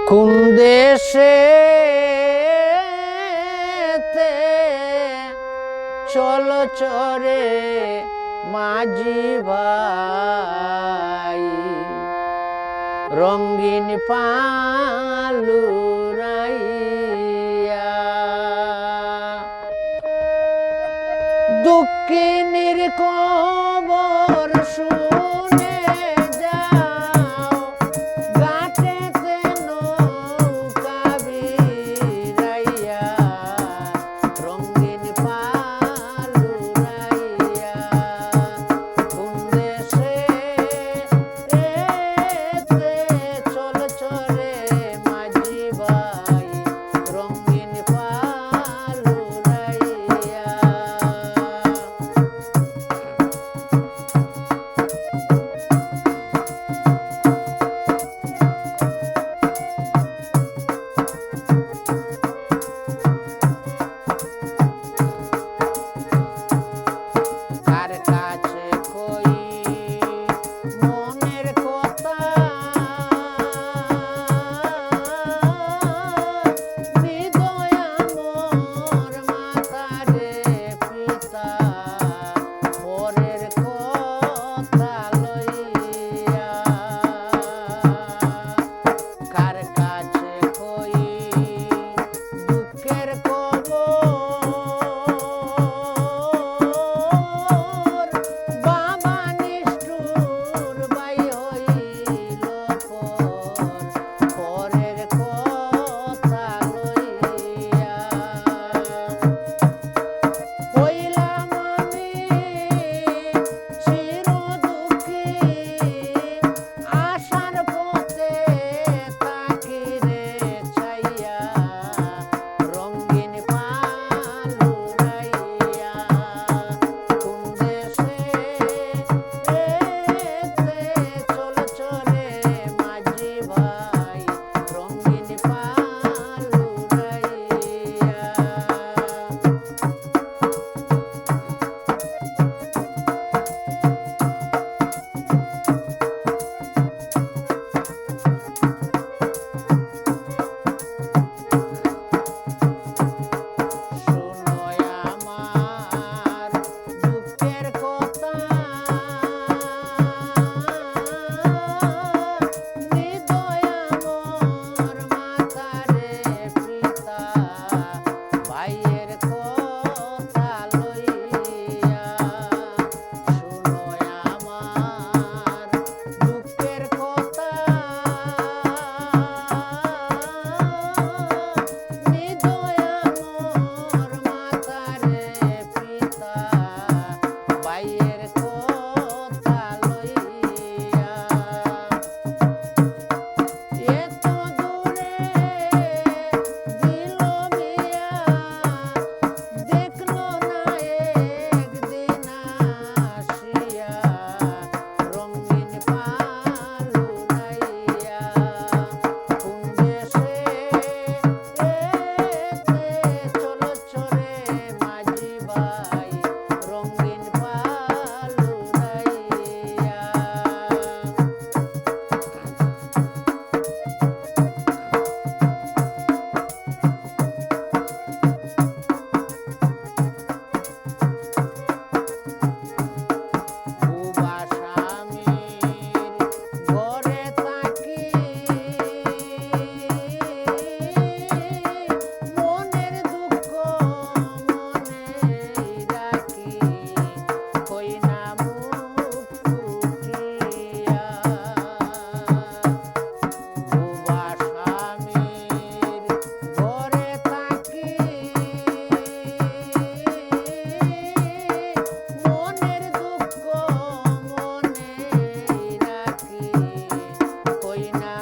কোন দেশে চলো চরে মাঝি ভাই, রঙিন পালুরাইয়া দুঃখিনীর খবর শুনে যাও, ঘাটেতে নৌকা ভিড়াইয়া, রঙিন পালুরাইয়া কোন দেশে চল চরে মাঝি ভাই, রঙিন পালুরাইয়া। কার কাছে কই মনের কথা, হৃদয় আমার মাতারে পিতা, পরের কথা লইয়া। কার কাছে কই দুঃখের খবর, বাবা নিষ্ঠুর ভাই হইল পরের কথা লইয়া। হইলাম আমি চির দুঃখী, আসার পথে তাকি রে চাইয়া, রঙিন পালুরাইয়া কোন দেশে চল চরে মাঝি ভাই, রঙিন পালুরাইয়া। শুনোই আমার দুঃখের কথা, হৃদয় আমার মাতারে পিতা, ভাইয়ের কথা লইয়া। শুনোই আমার দুঃখের কথা, হৃদয় আমার মাতারে পিতা, ভাইয়ের কথা লইয়া। এত দূরে দিল মিয়া, দেখলো না একদিন আসিয়া, রঙিন পালুরাইয়া কোন দেশে চল চরে মাঝি ভাই, রঙিন পালুরাইয়া। বুবা স্বামীর ঘরে থাকি, মনের দুঃখ মনে রাখি, কই না মুখ ফুটিয়া। বুবা স্বামীর ঘরে থাকি, মনের দুঃখ মনে রাখি, কই না